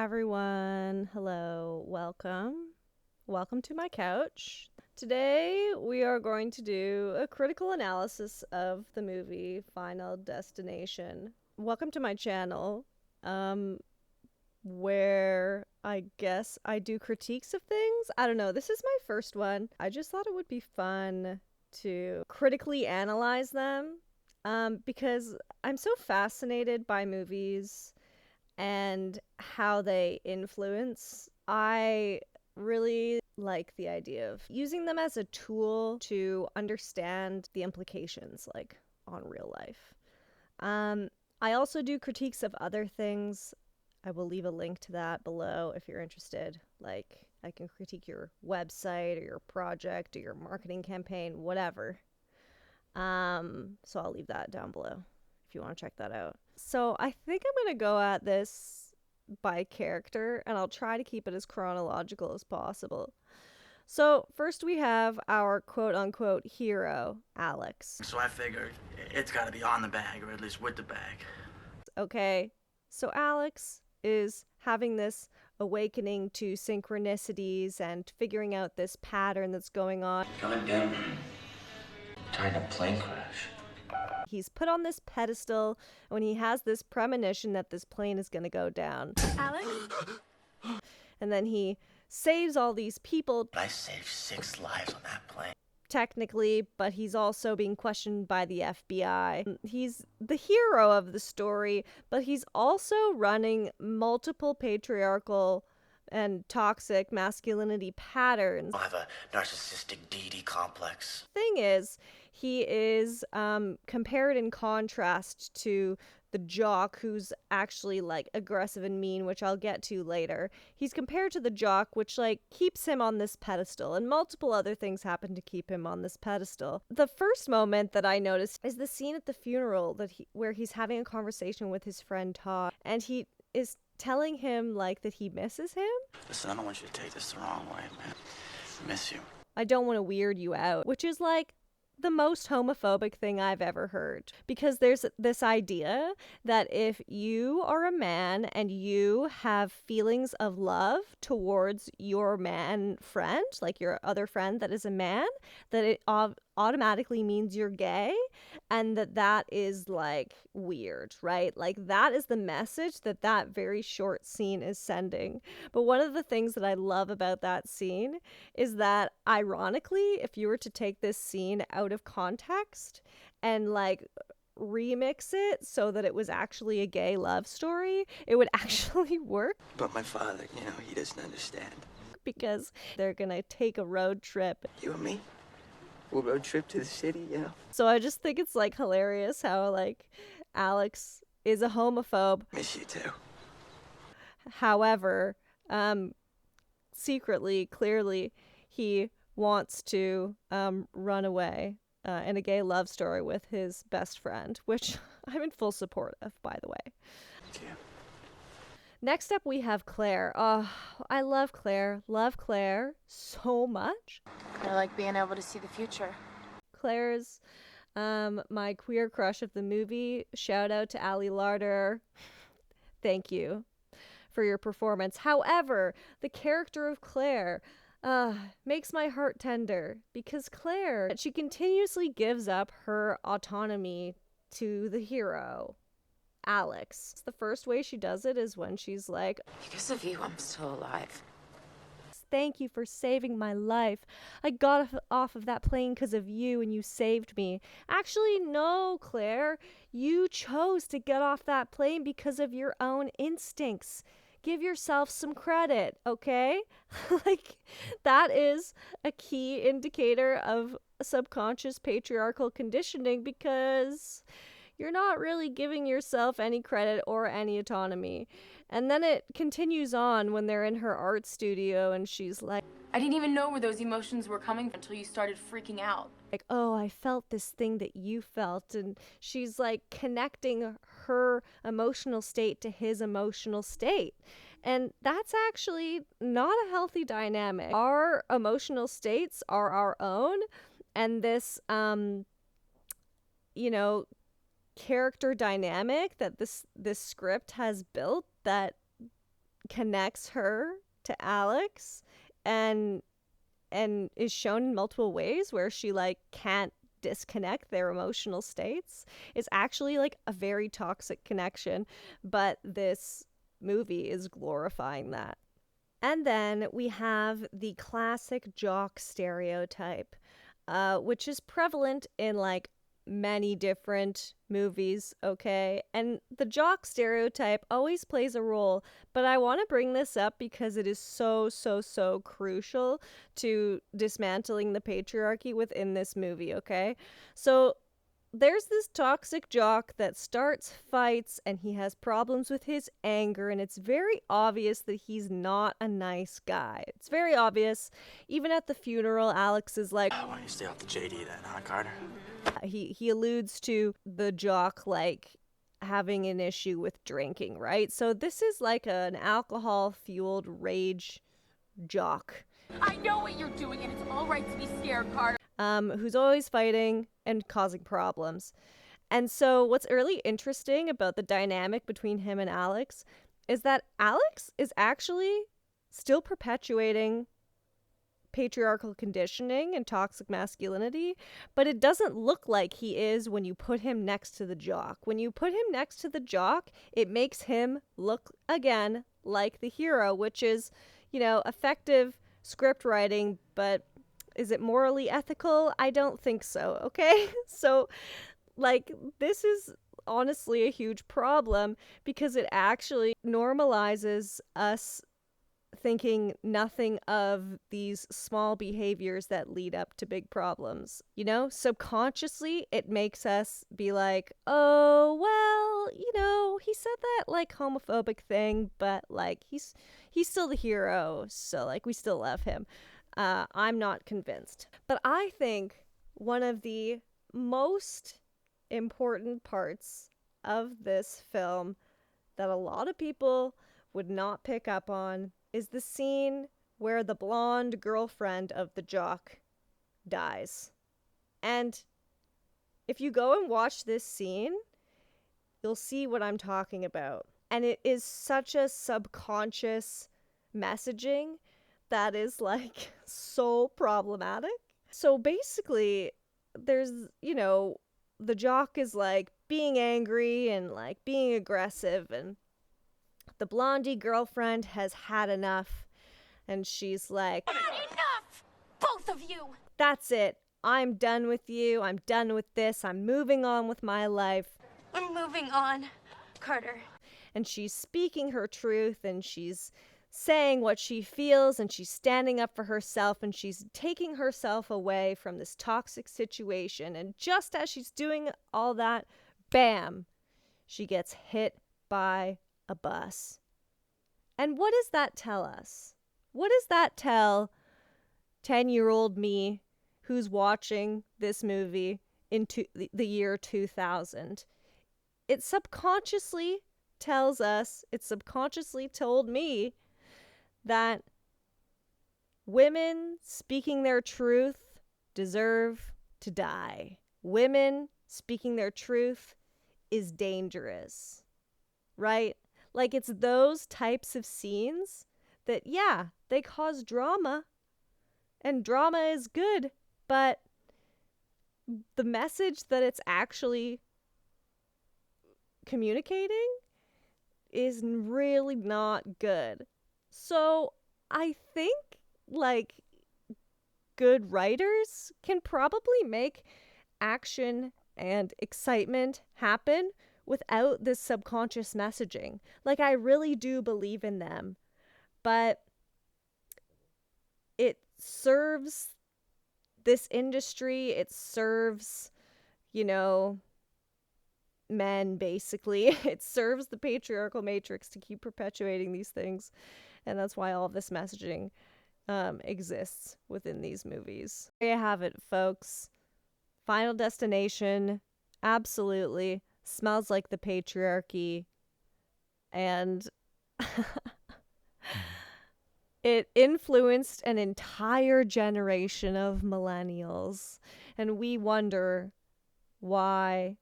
everyone. Hello. Welcome to my couch. Today we are going to do a critical analysis of the movie Final Destination. Welcome to my channel, where I guess I do critiques of things. I don't know. This is my first one. I just thought it would be fun to critically analyze them, because I'm so fascinated by movies and how they influence. I really like the idea of using them as a tool to understand the implications, like, on real life. I also do critiques of other things. I will leave a link to that below if you're interested. Like, I can critique your website or your project or your marketing campaign, whatever. So I'll leave that down below if you want to check that out. So I think I'm going to go at this by character, and I'll try to keep it as chronological as possible. So first we have our quote-unquote hero, Alex. So I figured it's got to be on the bag, or at least with the bag. Okay, so Alex is having this awakening to synchronicities and figuring out this pattern that's going on. God damn it. Tired of plane crash. He's put on this pedestal when he has this premonition that this plane is going to go down. Alex? And then he saves all these people, I saved 6 lives on that plane. technically, but he's also being questioned by the FBI. He's the hero of the story, but he's also running multiple patriarchal and toxic masculinity patterns. I have a narcissistic deity complex. Thing is, he is compared in contrast to the Jock, who's actually like aggressive and mean, which I'll get to later. He's compared to the Jock, which like keeps him on this pedestal, and multiple other things happen to keep him on this pedestal. The first moment that I noticed is the scene at the funeral where he's having a conversation with his friend Todd, and he is telling him like that he misses him. Listen, I don't want you to take this the wrong way, man. I miss you. I don't want to weird you out, which is like the most homophobic thing I've ever heard, because there's this idea that if you are a man and you have feelings of love towards your man friend, like your other friend that is a man, that it automatically means you're gay, and that is like weird, right? Like that is the message that very short scene is sending. But one of the things that I love about that scene is that, ironically, if you were to take this scene out of context and like remix it so that it was actually a gay love story, it would actually work. But my father, he doesn't understand. Because they're gonna take a road trip. You and me? We'll road trip to the city, So I just think it's like hilarious how like Alex is a homophobe. Miss you too. However, secretly, clearly, he wants to run away in a gay love story with his best friend, which I'm in full support of, by the way. Yeah. Next up, we have Claire. Oh, I love Claire. Love Claire so much. I like being able to see the future. Claire's my queer crush of the movie. Shout out to Ali Larder. Thank you for your performance. However, the character of Claire makes my heart tender, because Claire, she continuously gives up her autonomy to the hero, Alex. The first way she does it is when she's like, Because of you, I'm still alive. thank you for saving my life. I got off of that plane because of you, and you saved me. Actually, no, Claire. You chose to get off that plane because of your own instincts. Give yourself some credit, okay? Like, that is a key indicator of subconscious patriarchal conditioning, because you're not really giving yourself any credit or any autonomy. And then it continues on when they're in her art studio and she's like, I didn't even know where those emotions were coming from until you started freaking out. oh, I felt this thing that you felt. And she's like connecting her emotional state to his emotional state. And that's actually not a healthy dynamic. Our emotional states are our own. And this, character dynamic that this script has built that connects her to Alex and is shown in multiple ways where she like can't disconnect their emotional states is actually like a very toxic connection, but this movie is glorifying that. And then we have the classic jock stereotype, which is prevalent in like many different movies, okay? And the jock stereotype always plays a role, but I want to bring this up because it is so, so, so crucial to dismantling the patriarchy within this movie, okay? So there's this toxic jock that starts fights and he has problems with his anger, and it's very obvious that he's not a nice guy. It's very obvious. Even at the funeral, Alex is like, Why don't you stay off the JD then, huh, Carter? he alludes to the jock like having an issue with drinking, right? So this is like an alcohol-fueled rage jock. I know what you're doing, and it's all right to be scared, Carter. Who's always fighting and causing problems. And so what's really interesting about the dynamic between him and Alex is that Alex is actually still perpetuating patriarchal conditioning and toxic masculinity, but it doesn't look like he is when you put him next to the jock. When you put him next to the jock, it makes him look again like the hero, which is, you know, effective script writing, but is it morally ethical? I don't think so, okay? So, like, this is honestly a huge problem because it actually normalizes us thinking nothing of these small behaviors that lead up to big problems. You know, subconsciously, it makes us be like, oh, well, you know, he said that like homophobic thing, but like he's still the hero, so like we still love him. I'm not convinced. But I think one of the most important parts of this film that a lot of people would not pick up on is the scene where the blonde girlfriend of the jock dies. And if you go and watch this scene, you'll see what I'm talking about. And it is such a subconscious messaging that is like so problematic. So basically, there's, you know, the jock is like being angry and like being aggressive, and the blondie girlfriend has had enough, and she's like, Enough! Both of you! that's it. I'm done with you. I'm done with this. I'm moving on with my life. I'm moving on, Carter. And she's speaking her truth, and she's saying what she feels, and she's standing up for herself, and she's taking herself away from this toxic situation. And just as she's doing all that, bam, she gets hit by a bus. And what does that tell us? What does that tell 10-year-old me who's watching this movie into the year 2000? It subconsciously tells us, it subconsciously told me that women speaking their truth deserve to die. Women speaking their truth is dangerous, right? Like, it's those types of scenes that, yeah, they cause drama, and drama is good, but the message that it's actually communicating is really not good. So I think like good writers can probably make action and excitement happen without this subconscious messaging. Like, I really do believe in them, but it serves this industry, it serves, you know, men, basically. It serves the patriarchal matrix to keep perpetuating these things, and that's why all this messaging exists within these movies. There you have it, folks. Final Destination absolutely smells like the patriarchy, and it influenced an entire generation of millennials, and we wonder why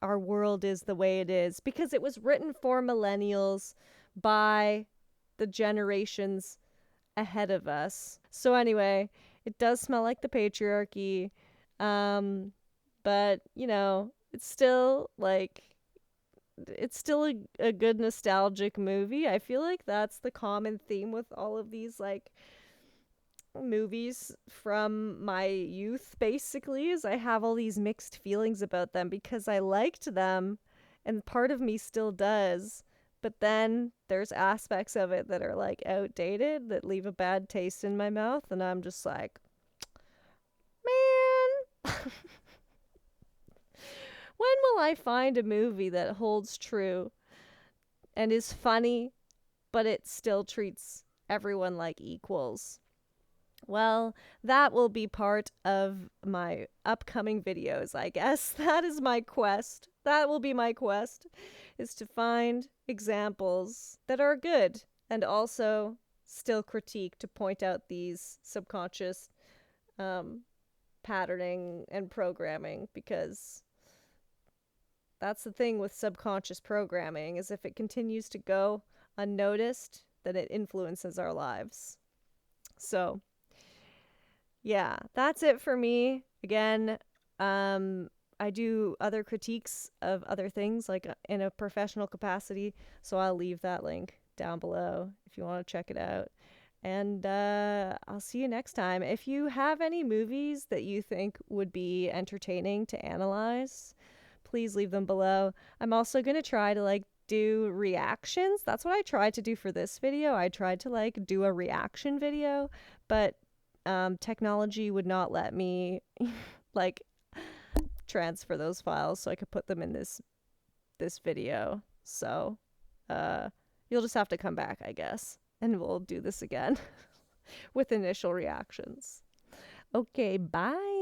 our world is the way it is, because it was written for millennials, by the generations ahead of us. So anyway, it does smell like the patriarchy. But, you know, it's still a good nostalgic movie. I feel like that's the common theme with all of these like movies from my youth, basically, is I have all these mixed feelings about them because I liked them and part of me still does, but then there's aspects of it that are like outdated that leave a bad taste in my mouth, and I'm just like, man. When will I find a movie that holds true and is funny, but it still treats everyone like equals? Well, that will be part of my upcoming videos, I guess. That is my quest. That will be my quest, is to find examples that are good and also still critique, to point out these subconscious patterning and programming, because that's the thing with subconscious programming, is if it continues to go unnoticed, then it influences our lives. So yeah, that's it for me. Again, I do other critiques of other things, like in a professional capacity, so I'll leave that link down below if you want to check it out. And I'll see you next time. If you have any movies that you think would be entertaining to analyze, please leave them below. I'm also going to try to like do reactions. That's what I tried to do for this video. I tried to like do a reaction video, but technology would not let me like transfer those files so I could put them in this video. So you'll just have to come back, I guess, and we'll do this again with initial reactions. Okay, bye.